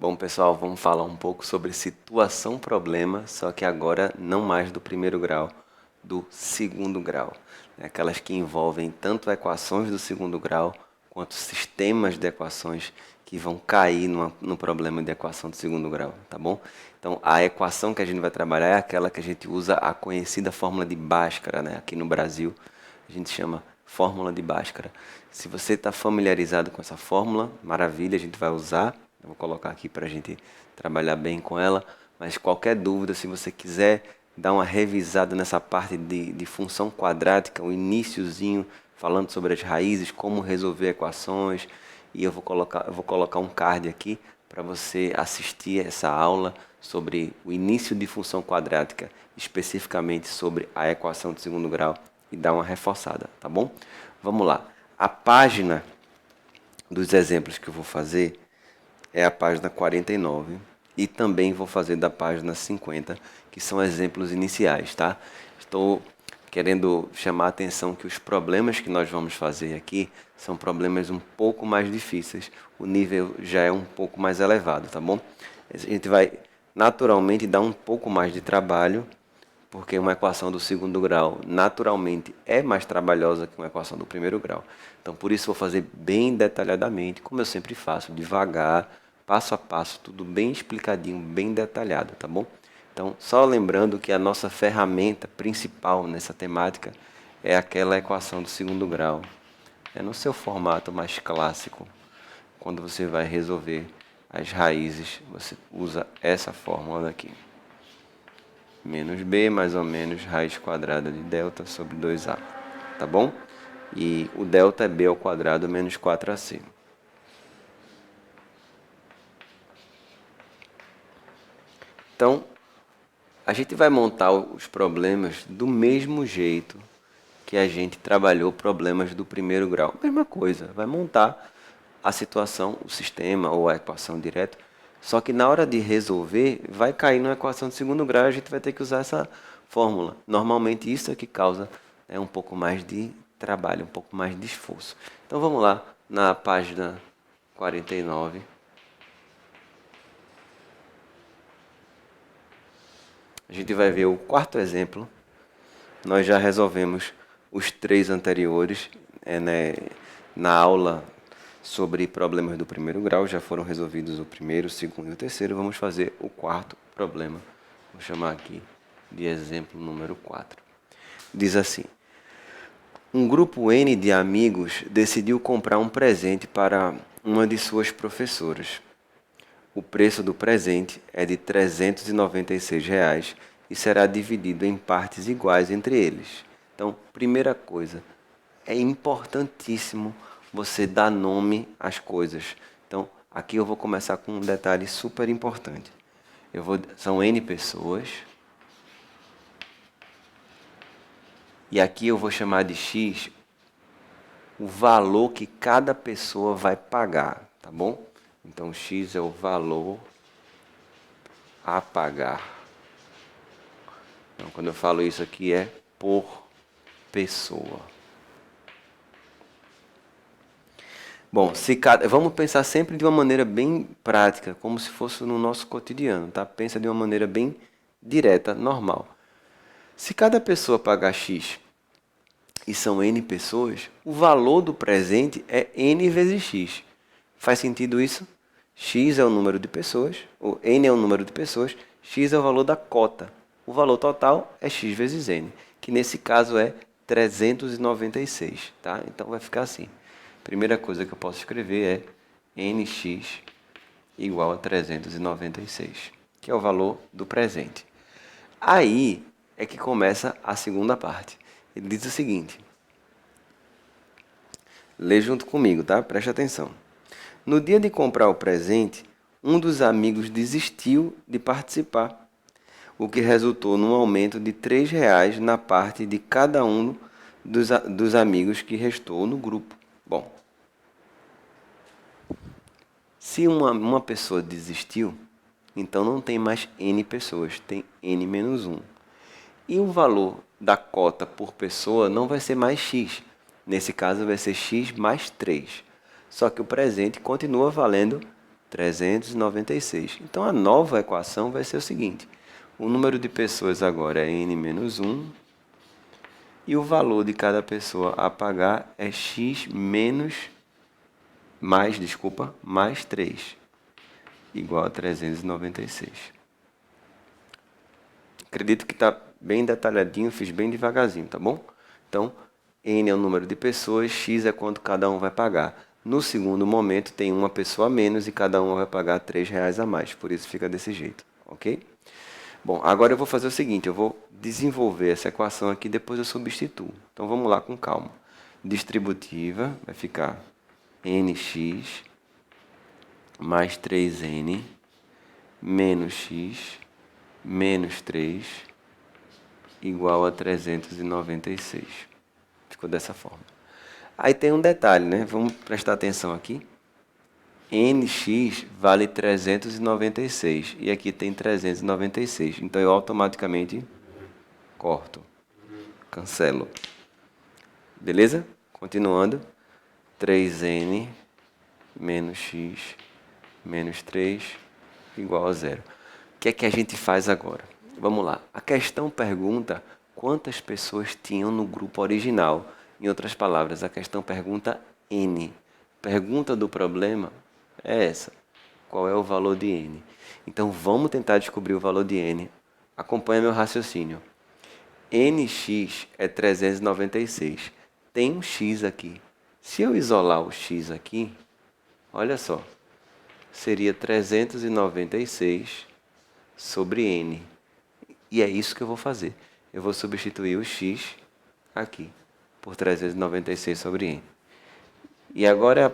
Bom, pessoal, vamos falar um pouco sobre situação-problema, só que agora não mais do primeiro grau, do segundo grau. Aquelas que envolvem tanto equações do segundo grau quanto sistemas de equações que vão cair no problema de equação do segundo grau, tá bom? Então, a equação que a gente vai trabalhar é aquela que a gente usa a conhecida fórmula de Bhaskara, né? Aqui no Brasil, a gente chama fórmula de Bhaskara. Se você está familiarizado com essa fórmula, maravilha, a gente vai usar. Eu vou colocar aqui para a gente trabalhar bem com ela, mas qualquer dúvida, se você quiser dar uma revisada nessa parte de função quadrática, o iniciozinho, falando sobre as raízes, como resolver equações, e eu vou colocar um card aqui para você assistir essa aula sobre o início de função quadrática, especificamente sobre a equação de segundo grau, e dar uma reforçada, tá bom? Vamos lá. A página dos exemplos que eu vou fazer é a página 49 e também vou fazer da página 50, que são exemplos iniciais, tá? Estou querendo chamar a atenção que os problemas que nós vamos fazer aqui são problemas um pouco mais difíceis, o nível já é um pouco mais elevado, tá bom? A gente vai naturalmente dar um pouco mais de trabalho, porque uma equação do segundo grau naturalmente é mais trabalhosa que uma equação do primeiro grau. Então, por isso, vou fazer bem detalhadamente, como eu sempre faço, devagar, passo a passo, tudo bem explicadinho, bem detalhado, tá bom? Então, só lembrando que a nossa ferramenta principal nessa temática é aquela equação do segundo grau. É no seu formato mais clássico, quando você vai resolver as raízes, você usa essa fórmula daqui. Menos b mais ou menos raiz quadrada de delta sobre 2a, tá bom? E o delta é b ao quadrado menos 4ac. Então, a gente vai montar os problemas do mesmo jeito que a gente trabalhou problemas do primeiro grau. Mesma coisa, vai montar a situação, o sistema ou a equação direto, só que na hora de resolver, vai cair numa equação de segundo grau e a gente vai ter que usar essa fórmula. Normalmente isso é que causa um pouco mais de trabalho, um pouco mais de esforço. Então vamos lá, na página 49. A gente vai ver o quarto exemplo. Nós já resolvemos os três anteriores, né, na aula sobre problemas do primeiro grau. Já foram resolvidos o primeiro, o segundo e o terceiro. Vamos fazer o quarto problema. Vou chamar aqui de exemplo número 4. Diz assim: um grupo N de amigos decidiu comprar um presente para uma de suas professoras. O preço do presente é de R$ 396 e será dividido em partes iguais entre eles. Então, primeira coisa, é importantíssimo você dar nome às coisas. Então, aqui eu vou começar com um detalhe super importante. São N pessoas. E aqui eu vou chamar de X o valor que cada pessoa vai pagar, tá bom? Então, X é o valor a pagar. Então, quando eu falo isso aqui é por pessoa. Bom, vamos pensar sempre de uma maneira bem prática, como se fosse no nosso cotidiano, tá? Pensa de uma maneira bem direta, normal. Se cada pessoa pagar X e são N pessoas, o valor do presente é N vezes X. Faz sentido isso? X é o número de pessoas, ou N é o número de pessoas, X é o valor da cota. O valor total é X vezes N, que nesse caso é 396, tá? Então vai ficar assim. Primeira coisa que eu posso escrever é NX igual a 396, que é o valor do presente. Aí é que começa a segunda parte. Ele diz o seguinte: lê junto comigo, tá? Preste atenção. No dia de comprar o presente, um dos amigos desistiu de participar, o que resultou num aumento de R$ 3 na parte de cada um dos amigos que restou no grupo. Bom, se uma pessoa desistiu, então não tem mais N pessoas, tem N menos 1. E o valor da cota por pessoa não vai ser mais X. Nesse caso vai ser X mais 3. Só que o presente continua valendo 396. Então, a nova equação vai ser o seguinte. O número de pessoas agora é n menos 1. E o valor de cada pessoa a pagar é x mais 3, igual a 396. Acredito que está bem detalhadinho, fiz bem devagarzinho, tá bom? Então, n é o número de pessoas, x é quanto cada um vai pagar. No segundo momento, tem uma pessoa a menos e cada um vai pagar R$3 a mais, por isso fica desse jeito, ok? Bom, agora eu vou fazer o seguinte, eu vou desenvolver essa equação aqui, depois eu substituo. Então vamos lá com calma. Distributiva vai ficar nx mais 3n menos x menos 3 igual a 396. Ficou dessa forma. Aí tem um detalhe, né? Vamos prestar atenção aqui. nx vale 396 e aqui tem 396. Então eu automaticamente corto, cancelo. Beleza? Continuando. 3n menos x menos 3 igual a 0. O que é que a gente faz agora? Vamos lá. A questão pergunta quantas pessoas tinham no grupo original. Em outras palavras, a questão pergunta n. Pergunta do problema é essa. Qual é o valor de n? Então, vamos tentar descobrir o valor de n. Acompanha meu raciocínio. nx é 396. Tem um x aqui. Se eu isolar o x aqui, olha só, seria 396 sobre n. E é isso que eu vou fazer. Eu vou substituir o x aqui por 396 sobre n. E agora é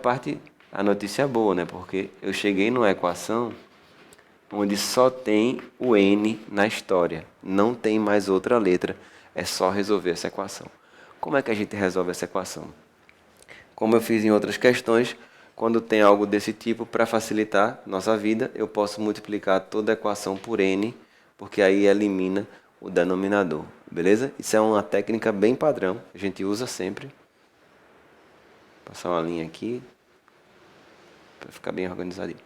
a notícia boa, né? Porque eu cheguei numa equação onde só tem o n na história. Não tem mais outra letra. É só resolver essa equação. Como é que a gente resolve essa equação? Como eu fiz em outras questões, quando tem algo desse tipo, para facilitar nossa vida, eu posso multiplicar toda a equação por n, porque aí elimina o denominador, beleza? Isso é uma técnica bem padrão, a gente usa sempre. Passar uma linha aqui, para ficar bem organizadinho.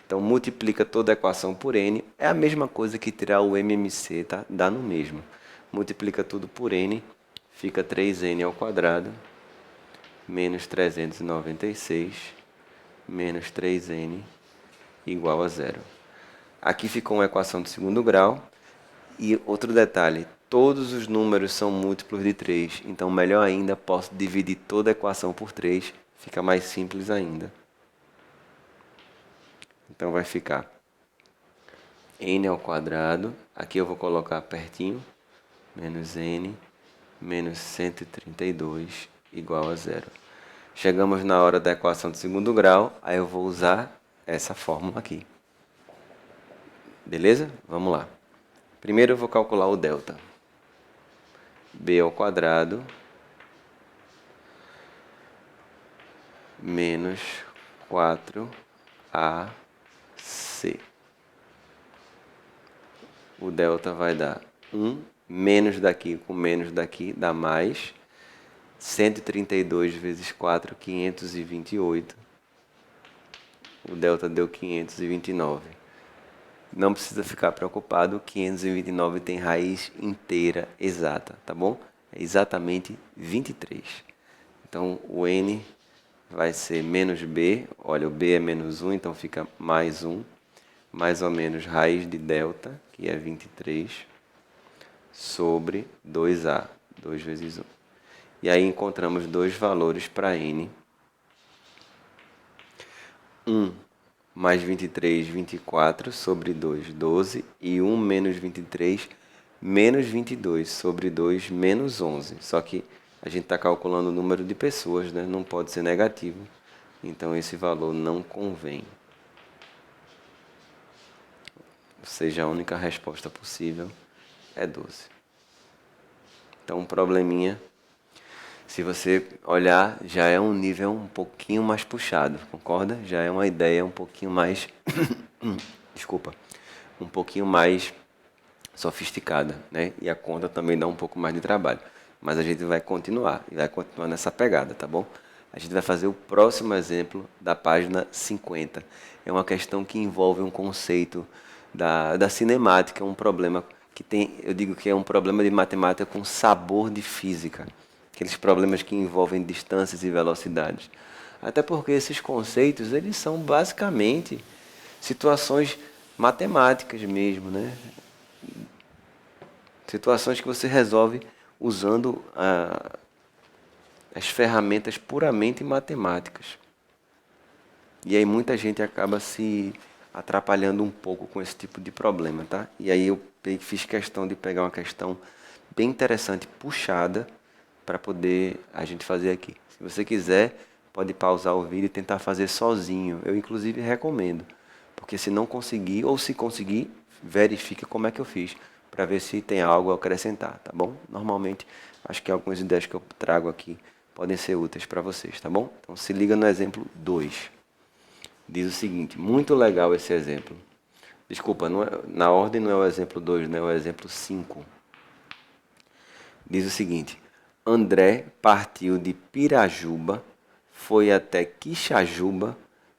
Então, multiplica toda a equação por n, é a mesma coisa que tirar o MMC, tá? Dá no mesmo. Multiplica tudo por n, fica 3n ao quadrado, menos 396, menos 3n, igual a 0. Aqui ficou uma equação de segundo grau. E outro detalhe, todos os números são múltiplos de 3. Então, melhor ainda, posso dividir toda a equação por 3. Fica mais simples ainda. Então, vai ficar n ao quadrado. Aqui eu vou colocar pertinho. Menos n, menos 132, igual a 0. Chegamos na hora da equação de segundo grau. Aí eu vou usar essa fórmula aqui. Beleza? Vamos lá. Primeiro eu vou calcular o delta. B ao quadrado menos 4AC. O delta vai dar 1, menos daqui com menos daqui, dá mais. 132 vezes 4, 528. O delta deu 529. Não precisa ficar preocupado, 529 tem raiz inteira exata, tá bom? É exatamente 23. Então, o n vai ser menos b, olha, o b é menos 1, então fica mais 1, mais ou menos raiz de delta, que é 23, sobre 2a, 2 vezes 1. E aí encontramos dois valores para n. 1 mais 23, 24, sobre 2, 12. E 1 menos 23, menos 22, sobre 2, menos 11. Só que a gente está calculando o número de pessoas, né? Não pode ser negativo. Então, esse valor não convém. Ou seja, a única resposta possível é 12. Então, um probleminha, se você olhar, já é um nível um pouquinho mais puxado, concorda? Já é uma ideia um pouquinho mais... Desculpa. Um pouquinho mais sofisticada, né? E a conta também dá um pouco mais de trabalho. Mas a gente vai continuar nessa pegada, tá bom? A gente vai fazer o próximo exemplo da página 50. É uma questão que envolve um conceito da cinemática, um problema que tem, eu digo que é um problema de matemática com sabor de física. Aqueles problemas que envolvem distâncias e velocidades. Até porque esses conceitos, eles são basicamente situações matemáticas mesmo, né? Situações que você resolve usando as ferramentas puramente matemáticas. E aí muita gente acaba se atrapalhando um pouco com esse tipo de problema, tá? E aí eu fiz questão de pegar uma questão bem interessante, puxada, para poder a gente fazer aqui. Se você quiser, pode pausar o vídeo e tentar fazer sozinho. Eu inclusive recomendo, porque se não conseguir, ou se conseguir, verifique como é que eu fiz, para ver se tem algo a acrescentar, tá bom? Normalmente, acho que algumas ideias que eu trago aqui podem ser úteis para vocês, tá bom? Então se liga no exemplo 2. Diz o seguinte, muito legal esse exemplo. Desculpa, não é, na ordem não é o exemplo 2, né? É o exemplo 5. Diz o seguinte, André partiu de Pirajuba, foi até Quixajuba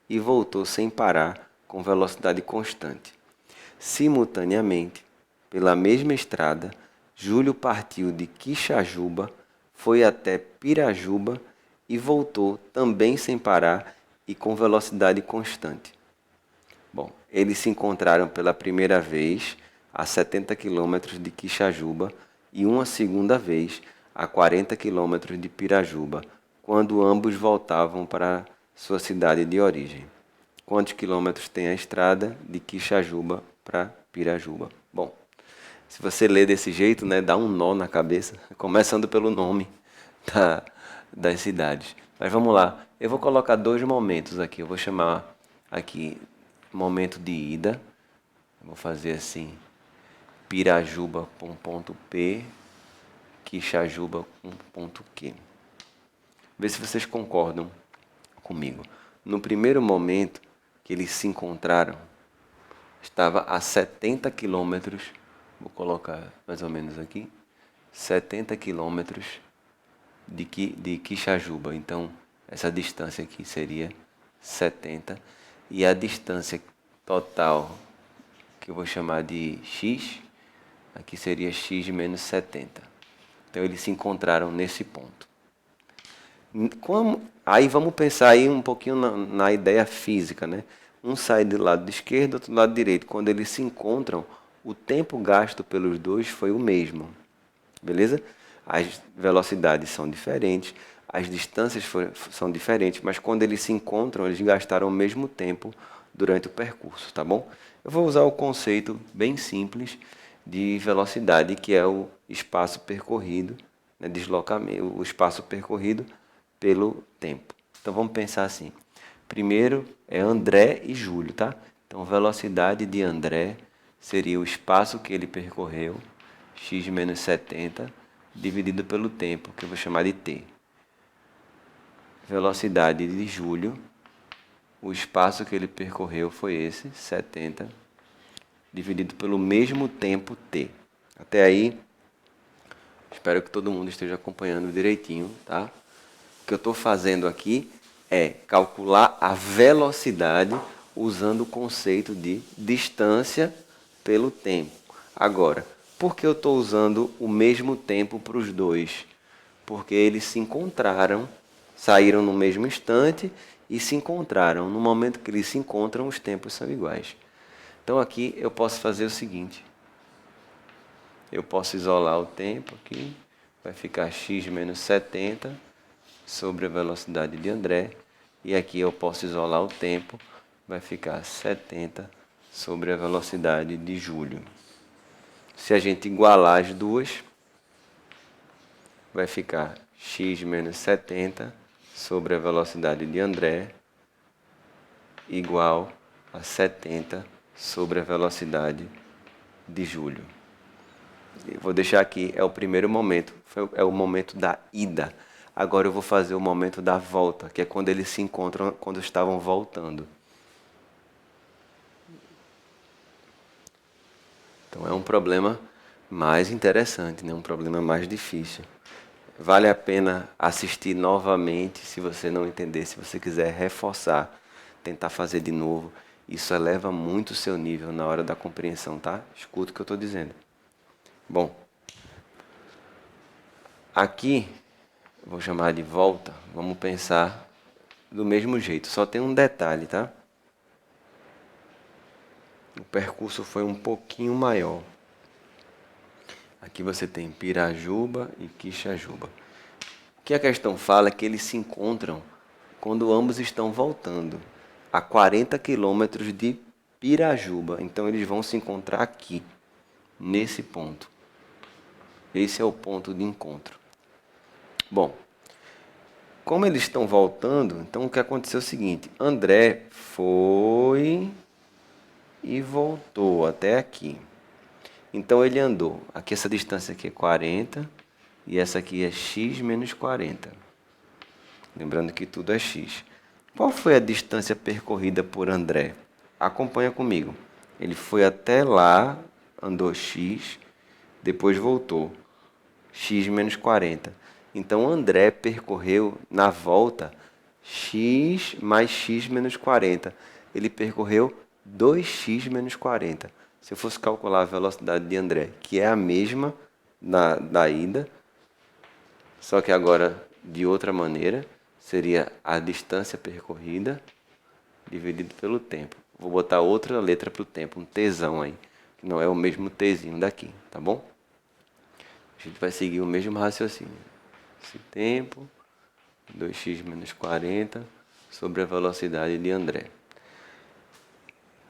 e voltou sem parar, com velocidade constante. Simultaneamente, pela mesma estrada, Júlio partiu de Quixajuba, foi até Pirajuba e voltou também sem parar e com velocidade constante. Bom, eles se encontraram pela primeira vez a 70 quilômetros de Quixajuba e uma segunda vez a 40 quilômetros de Pirajuba, quando ambos voltavam para sua cidade de origem. Quantos quilômetros tem a estrada de Quixajuba para Pirajuba? Bom, se você ler desse jeito, né, dá um nó na cabeça, começando pelo nome da, das cidades. Mas vamos lá, eu vou colocar dois momentos aqui. Eu vou chamar aqui momento de ida. Eu vou fazer assim, Pirajuba com ponto P, Quixajuba com ponto Q. Vê se vocês concordam comigo. No primeiro momento que eles se encontraram, estava a 70 quilômetros, vou colocar mais ou menos aqui, 70 quilômetros de Quixajuba. Então, essa distância aqui seria 70. E a distância total, que eu vou chamar de x, aqui seria x menos 70. Então, eles se encontraram nesse ponto. Aí vamos pensar aí um pouquinho na ideia física, né? Um sai do lado esquerdo, outro do lado direito. Quando eles se encontram, o tempo gasto pelos dois foi o mesmo. Beleza? As velocidades são diferentes, as distâncias são diferentes, mas quando eles se encontram, eles gastaram o mesmo tempo durante o percurso, tá bom? Eu vou usar o conceito bem simples de velocidade, que é o espaço percorrido, né, deslocamento, o espaço percorrido pelo tempo. Então vamos pensar assim. Primeiro é André e Júlio, tá? Então velocidade de André seria o espaço que ele percorreu, x menos 70, dividido pelo tempo, que eu vou chamar de t. Velocidade de Júlio, o espaço que ele percorreu foi esse, 70, dividido pelo mesmo tempo t. Até aí, espero que todo mundo esteja acompanhando direitinho, tá? O que eu estou fazendo aqui é calcular a velocidade usando o conceito de distância pelo tempo. Agora, por que eu estou usando o mesmo tempo para os dois? Porque eles se encontraram, saíram no mesmo instante e se encontraram. No momento que eles se encontram, os tempos são iguais. Então aqui eu posso fazer o seguinte. Eu posso isolar o tempo aqui. Vai ficar x menos 70 sobre a velocidade de André. E aqui eu posso isolar o tempo. Vai ficar 70 sobre a velocidade de Júlio. Se a gente igualar as duas, vai ficar x menos 70 sobre a velocidade de André igual a 70 sobre a velocidade de Júlio. Eu vou deixar aqui, é o primeiro momento, é o momento da ida. Agora eu vou fazer o momento da volta, que é quando eles se encontram, quando estavam voltando. Então é um problema mais interessante, né? Um problema mais difícil. Vale a pena assistir novamente se você não entender, se você quiser reforçar, tentar fazer de novo. Isso eleva muito o seu nível na hora da compreensão, tá? Escuta o que eu estou dizendo. Bom, aqui, vou chamar de volta, vamos pensar do mesmo jeito, só tem um detalhe, tá? O percurso foi um pouquinho maior. Aqui você tem Pirajuba e Quixajuba. O que a questão fala é que eles se encontram quando ambos estão voltando a 40 quilômetros de Pirajuba. Então eles vão se encontrar aqui, nesse ponto. Esse é o ponto de encontro. Bom, como eles estão voltando, então o que aconteceu é o seguinte: André foi e voltou até aqui. Então ele andou. Aqui essa distância aqui é 40 e essa aqui é x menos 40. Lembrando que tudo é x. Qual foi a distância percorrida por André? Acompanha comigo. Ele foi até lá, andou x, depois voltou. X menos 40. Então André percorreu na volta x mais x menos 40. Ele percorreu 2x menos 40. Se eu fosse calcular a velocidade de André, que é a mesma da ida, só que agora de outra maneira, seria a distância percorrida dividido pelo tempo. Vou botar outra letra para o tempo, um Tzão aí, que não é o mesmo Tzinho daqui, tá bom? A gente vai seguir o mesmo raciocínio. Esse tempo, 2x menos 40, sobre a velocidade de André.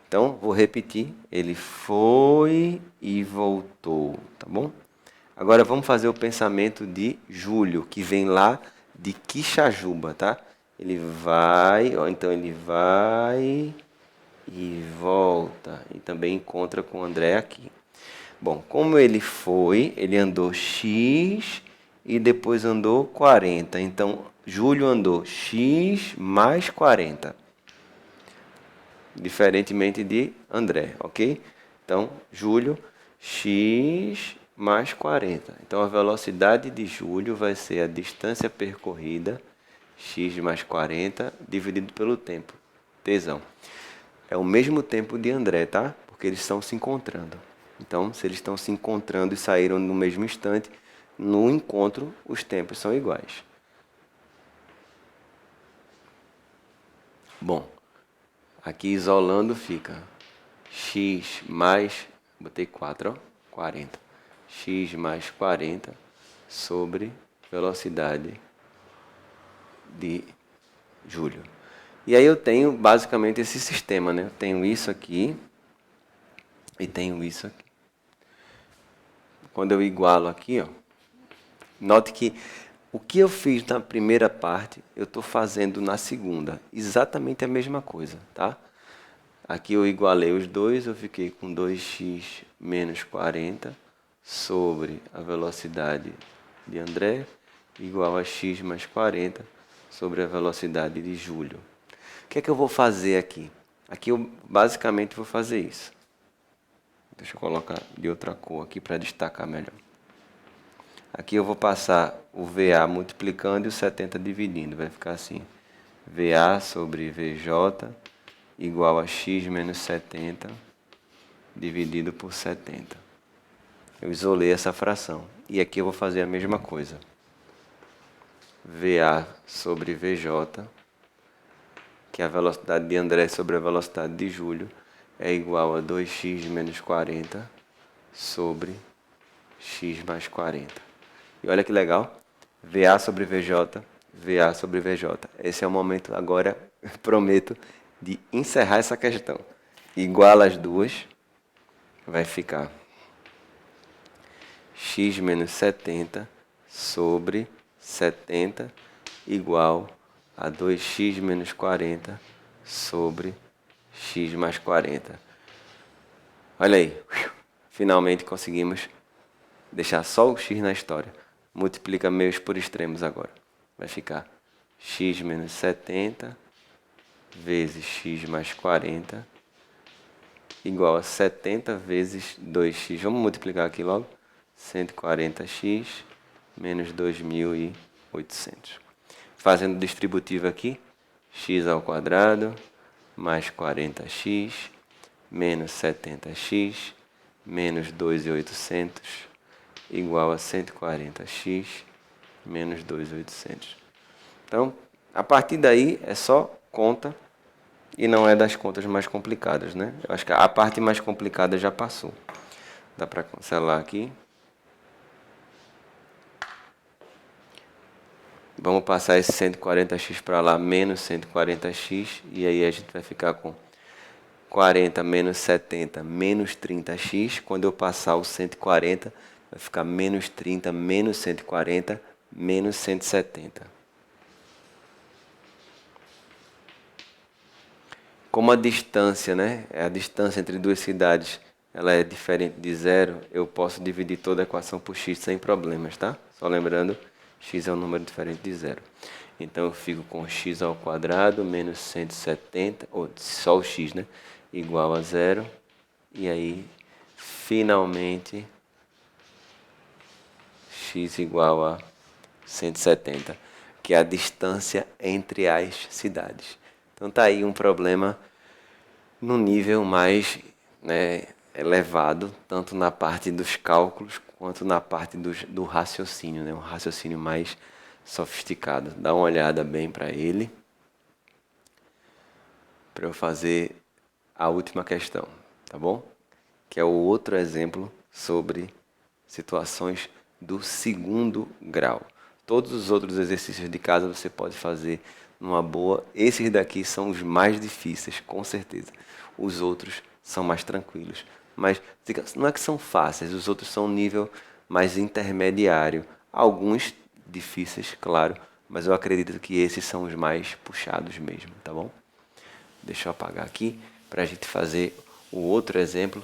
Então, vou repetir. Ele foi e voltou, tá bom? Agora vamos fazer o pensamento de Júlio, que vem lá de Quixajuba, tá? Ele vai, ó, então ele vai e volta. E também encontra com o André aqui. Bom, como ele foi, ele andou x e depois andou 40. Então, Júlio andou x mais 40. Diferentemente de André, ok? Então, Júlio, x mais 40. Então, a velocidade de Júlio vai ser a distância percorrida, x mais 40, dividido pelo tempo, Tzão. É o mesmo tempo de André, tá? Porque eles estão se encontrando. Então, se eles estão se encontrando e saíram no mesmo instante, no encontro os tempos são iguais. Bom, aqui isolando fica x mais, botei 4, ó, 40. X mais 40 sobre velocidade de Júlio. E aí eu tenho basicamente esse sistema, né? Eu tenho isso aqui e tenho isso aqui. Quando eu igualo aqui, ó, note que o que eu fiz na primeira parte, eu estou fazendo na segunda. Exatamente a mesma coisa, tá? Aqui eu igualei os dois, eu fiquei com 2x menos 40 sobre a velocidade de André, igual a x mais 40 sobre a velocidade de Júlio. O que é que eu vou fazer aqui? Aqui eu basicamente vou fazer isso. Deixa eu colocar de outra cor aqui para destacar melhor. Aqui eu vou passar o VA multiplicando e o 70 dividindo. Vai ficar assim. VA sobre VJ igual a x menos 70 dividido por 70. Eu isolei essa fração. E aqui eu vou fazer a mesma coisa. VA sobre VJ, que é a velocidade de André sobre a velocidade de Júlio, é igual a 2x menos 40 sobre x mais 40. E olha que legal. VA sobre VJ, VA sobre VJ. Esse é o momento agora, prometo, de encerrar essa questão. Iguala as duas, vai ficar x menos 70 sobre 70 igual a 2x menos 40 sobre x mais 40. Olha aí, finalmente conseguimos deixar só o x na história. Multiplica meios por extremos agora. Vai ficar x menos 70 vezes x mais 40 igual a 70 vezes 2x. Vamos multiplicar aqui logo. 140x menos 2.800. Fazendo distributivo aqui, x ao quadrado mais 40x menos 70x menos 2.800 igual a 140x menos 2.800. Então, a partir daí é só conta e não é das contas mais complicadas, né? Eu acho que a parte mais complicada já passou. Dá para cancelar aqui. Vamos passar esse 140x para lá, menos 140x, e aí a gente vai ficar com 40 menos 70 menos 30x. Quando eu passar o 140, vai ficar menos 30 menos 140 menos 170. Como a distância, né? A distância entre duas cidades, ela é diferente de zero, eu posso dividir toda a equação por x sem problemas, tá? Só lembrando, x é um número diferente de zero. Então eu fico com x ao quadrado menos 170, ou só o x, né? Igual a zero. E aí, finalmente, x igual a 170, que é a distância entre as cidades. Então tá aí um problema no nível mais, né, elevado, tanto na parte dos cálculos quanto na parte do raciocínio, né, um raciocínio mais sofisticado. Dá uma olhada bem para ele, para eu fazer a última questão, tá bom? Que é o outro exemplo sobre situações do segundo grau. Todos os outros exercícios de casa você pode fazer numa boa. Esses daqui são os mais difíceis, com certeza. Os outros são mais tranquilos. Mas não é que são fáceis, os outros são um nível mais intermediário. Alguns difíceis, claro, mas eu acredito que esses são os mais puxados mesmo, tá bom? Deixa eu apagar aqui para a gente fazer o outro exemplo,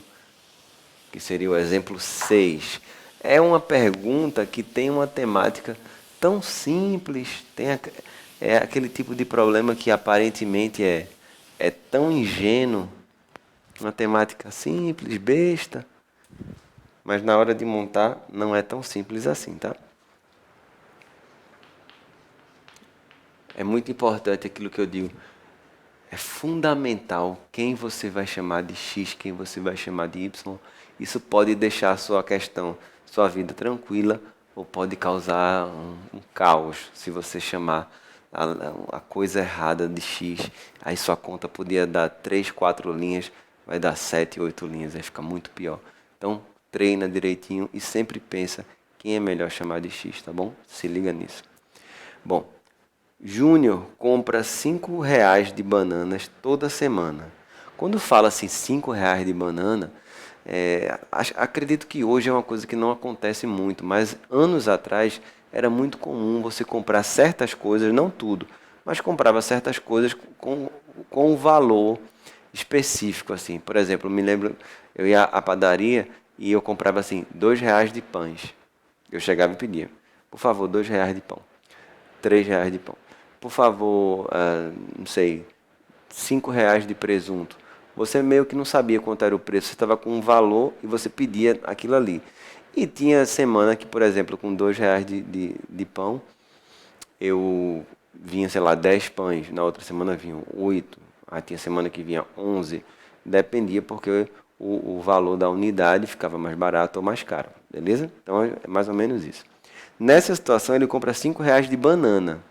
que seria o exemplo 6. É uma pergunta que tem uma temática tão simples, é aquele tipo de problema que aparentemente é tão ingênuo, uma temática simples, besta, mas na hora de montar não é tão simples assim, tá? É muito importante aquilo que eu digo. É fundamental quem você vai chamar de X, quem você vai chamar de Y. Isso pode deixar a sua questão, sua vida tranquila, ou pode causar um caos se você chamar a coisa errada de X. Aí sua conta podia dar 3, 4 linhas, vai dar 7, 8 linhas, aí fica muito pior. Então treina direitinho e sempre pensa quem é melhor chamar de X, tá bom? Se liga nisso. Bom, Júnior compra R$ 5 de bananas toda semana. Quando fala assim R$ 5 de banana, acredito que hoje é uma coisa que não acontece muito, mas anos atrás era muito comum você comprar certas coisas, não tudo, mas comprava certas coisas com um valor específico, assim. Por exemplo, me lembro, eu ia à padaria e eu comprava assim R$ 2 de pães. Eu chegava e pedia, por favor, R$ 2 de pão, R$ 3 de pão. Por favor, não sei, R$ 5 de presunto. Você meio que não sabia quanto era o preço, você estava com um valor e você pedia aquilo ali. E tinha semana que, por exemplo, com R$ 2 de pão, eu vinha, sei lá, 10 pães, na outra semana vinham 8, aí tinha semana que vinha 11, dependia porque o valor da unidade ficava mais barato ou mais caro, beleza? Então é mais ou menos isso. Nessa situação ele compra R$ 5 de banana.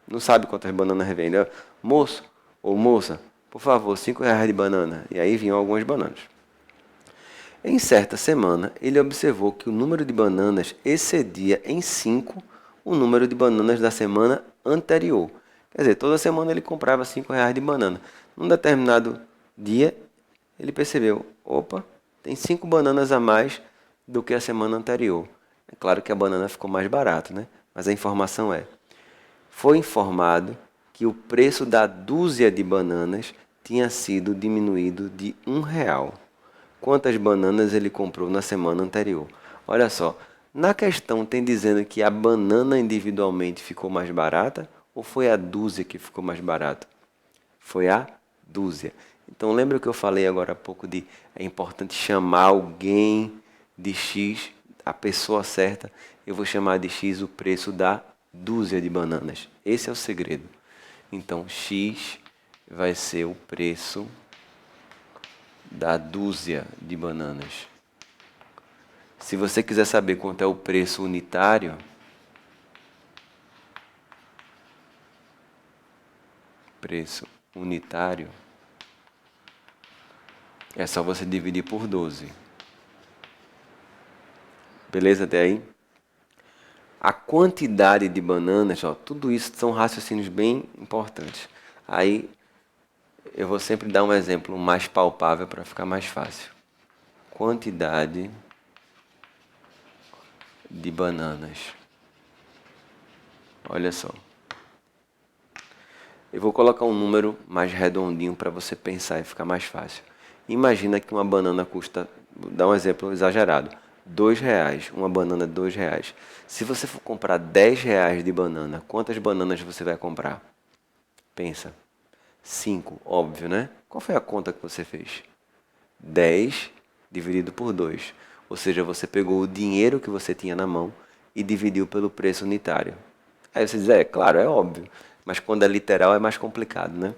Não sabe quantas bananas revende. Moço ou moça, por favor, R$ 5 de banana. E aí vinham algumas bananas. Em certa semana, ele observou que o número de bananas excedia em 5 o número de bananas da semana anterior. Quer dizer, toda semana ele comprava R$ 5 de banana. Num determinado dia, ele percebeu, opa, tem 5 bananas a mais do que a semana anterior. É claro que a banana ficou mais barata, né? Mas a informação foi informado que o preço da dúzia de bananas tinha sido diminuído de R$ 1. Quantas bananas ele comprou na semana anterior? Olha só, na questão tem dizendo que a banana individualmente ficou mais barata ou foi a dúzia que ficou mais barata? Foi a dúzia. Então lembra que eu falei agora há pouco de é importante chamar alguém de X, a pessoa certa, eu vou chamar de x o preço da dúzia de bananas. Esse é o segredo. Então, x vai ser o preço da dúzia de bananas. Se você quiser saber quanto é o preço unitário, é só você dividir por 12. Beleza até aí? A quantidade de bananas, ó, tudo isso são raciocínios bem importantes. Aí eu vou sempre dar um exemplo mais palpável para ficar mais fácil. Quantidade de bananas. Olha só. Eu vou colocar um número mais redondinho para você pensar e ficar mais fácil. Imagina que uma banana custa, vou dar um exemplo exagerado, R$2, uma banana R$2. Se você for comprar R$10 de banana, quantas bananas você vai comprar? Pensa. 5, óbvio, né? Qual foi a conta que você fez? 10 dividido por 2. Ou seja, você pegou o dinheiro que você tinha na mão e dividiu pelo preço unitário. Aí você diz, claro, é óbvio. Mas quando é literal é mais complicado, né?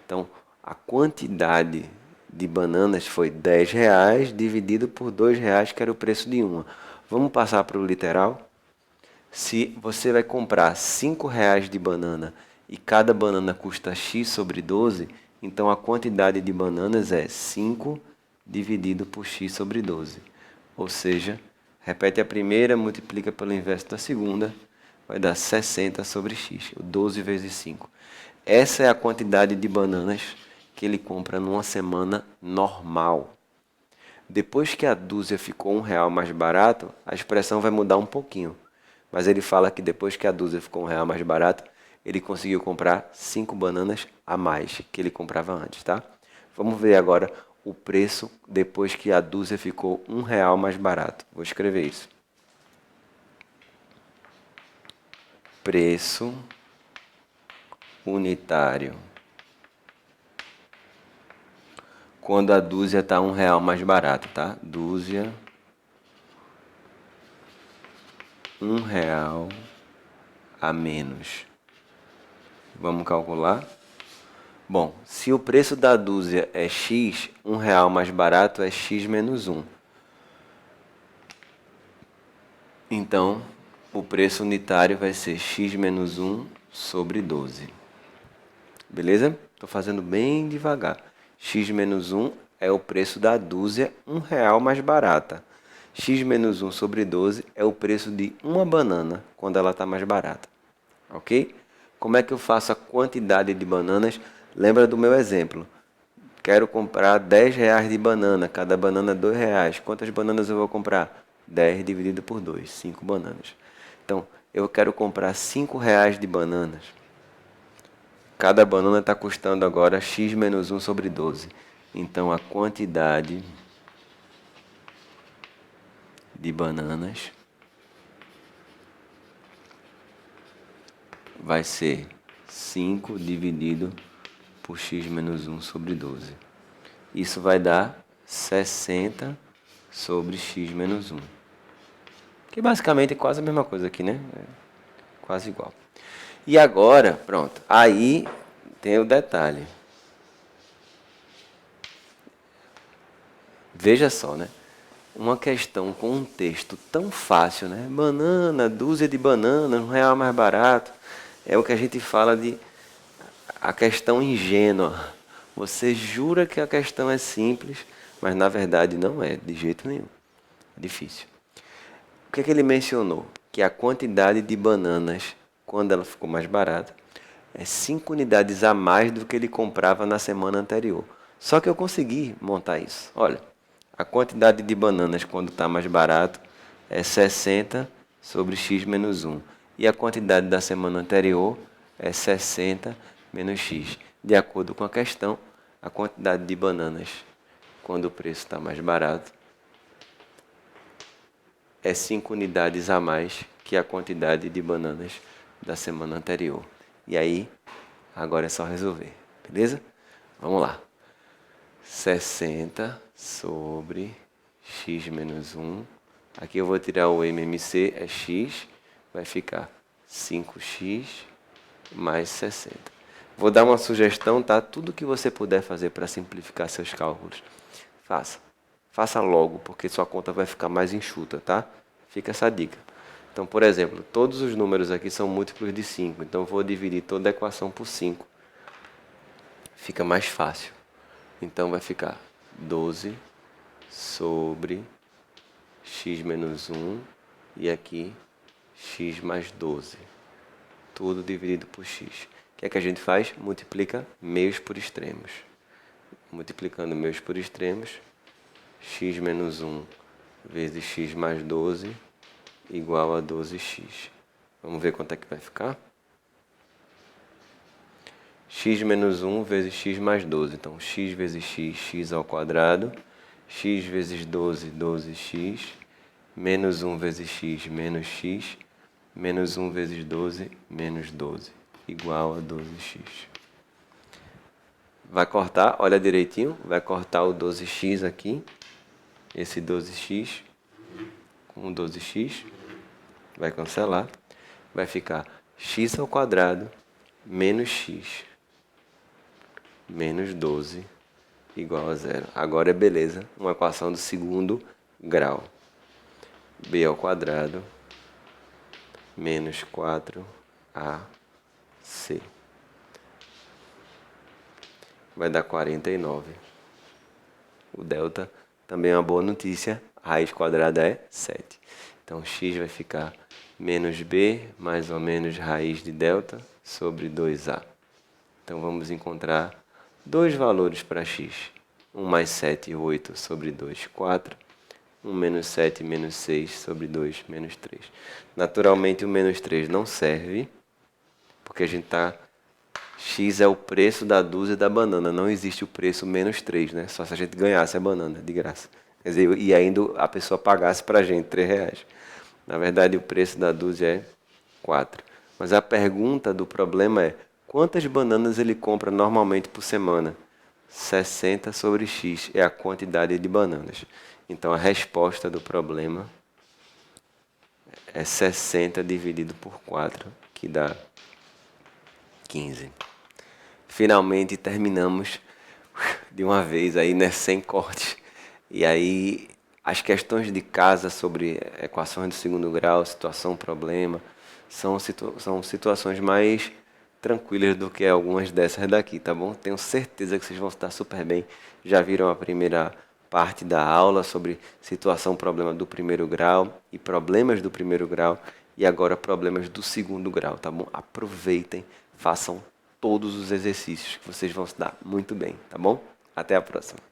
Então, a quantidade de bananas foi R$10 dividido por R$2, que era o preço de uma. Vamos passar para o literal? Se você vai comprar R$5 de banana e cada banana custa x sobre 12, então a quantidade de bananas é 5 dividido por x sobre 12. Ou seja, repete a primeira, multiplica pelo inverso da segunda, vai dar 60 sobre x, 12 vezes 5. Essa é a quantidade de bananas que ele compra numa semana normal. Depois que a dúzia ficou R$1 mais barato, a expressão vai mudar um pouquinho. Mas ele fala que depois que a dúzia ficou R$1 mais barato, ele conseguiu comprar 5 bananas a mais que ele comprava antes, tá? Vamos ver agora o preço depois que a dúzia ficou R$1 mais barato. Vou escrever isso. Preço unitário. Quando a dúzia está R$1 mais barato, tá? Dúzia R$1 a menos. Vamos calcular? Bom, se o preço da dúzia é x, R$1 mais barato é x menos 1. Então, o preço unitário vai ser x menos 1 sobre 12. Beleza? Estou fazendo bem devagar. X menos 1 é o preço da dúzia R$1 mais barata. X menos 1 sobre 12 é o preço de uma banana quando ela está mais barata. Ok? Como é que eu faço a quantidade de bananas? Lembra do meu exemplo. Quero comprar R$10 de banana. Cada banana R$2. Quantas bananas eu vou comprar? 10 dividido por 2. 5 bananas. Então, eu quero comprar R$5 de bananas. Cada banana está custando agora x menos 1 sobre 12. Então, a quantidade de bananas vai ser 5 dividido por x menos 1 sobre 12. Isso vai dar 60 sobre x menos 1. Que basicamente é quase a mesma coisa aqui, né? É quase igual. E agora, pronto. Aí tem o detalhe. Veja só, né? Uma questão com um texto tão fácil, né? Banana, dúzia de bananas, R$1 mais barato. É o que a gente fala de a questão ingênua. Você jura que a questão é simples, mas na verdade não é, de jeito nenhum. É difícil. O que é que ele mencionou? Que a quantidade de bananas, quando ela ficou mais barata, é 5 unidades a mais do que ele comprava na semana anterior. Só que eu consegui montar isso. Olha, a quantidade de bananas quando está mais barato é 60 sobre x menos 1. E a quantidade da semana anterior é 60 menos x. De acordo com a questão, a quantidade de bananas quando o preço está mais barato é 5 unidades a mais que a quantidade de bananas da semana anterior. E aí, agora é só resolver, beleza? Vamos lá. 60 sobre x menos 1 Aqui eu vou tirar o MMC, é x, vai ficar 5x mais 60. Vou dar uma sugestão, tá? Tudo que você puder fazer para simplificar seus cálculos, faça. Faça logo, porque sua conta vai ficar mais enxuta, tá? Fica essa dica. Então, por exemplo, todos os números aqui são múltiplos de 5, então eu vou dividir toda a equação por 5. Fica mais fácil. Então vai ficar 12 sobre x menos 1 e aqui x mais 12. Tudo dividido por x. O que é que a gente faz? Multiplica meios por extremos. Multiplicando meios por extremos, x menos 1 vezes x mais 12 igual a 12x. Vamos ver quanto é que vai ficar? X menos 1 vezes x mais 12. Então, x vezes x, x ao quadrado. X vezes 12, 12x. Menos 1 vezes x, menos x. Menos 1 vezes 12, menos 12. Igual a 12x. Vai cortar, olha direitinho. Vai cortar o 12x aqui. Esse 12x com 12x. Vai cancelar. Vai ficar x ao quadrado menos x menos 12 igual a zero. Agora é beleza, uma equação do segundo grau. B ao quadrado menos 4AC. Vai dar 49. O delta também é uma boa notícia. A raiz quadrada é 7. Então, x vai ficar menos b mais ou menos raiz de delta sobre 2a. Então, vamos encontrar dois valores para x. 1 mais 7, 8 sobre 2, 4. 1 menos 7, menos 6 sobre 2, menos 3. Naturalmente, o menos 3 não serve, porque a gente está... X é o preço da dúzia da banana. Não existe o preço menos 3, né? Só se a gente ganhasse a banana, de graça. Quer dizer, e ainda a pessoa pagasse para a gente R$3. Na verdade, o preço da dúzia é 4. Mas a pergunta do problema é: quantas bananas ele compra normalmente por semana? 60 sobre x é a quantidade de bananas. Então, a resposta do problema é 60 dividido por 4, que dá 15. Finalmente terminamos de uma vez aí, né, sem cortes. E aí as questões de casa sobre equações do segundo grau, situação, problema, são situações mais tranquilas do que algumas dessas daqui, tá bom? Tenho certeza que vocês vão estar super bem. Já viram a primeira parte da aula sobre situação, problema do primeiro grau e problemas do primeiro grau, e agora problemas do segundo grau, tá bom? Aproveitem, façam todos os exercícios que vocês vão se dar muito bem, tá bom? Até a próxima.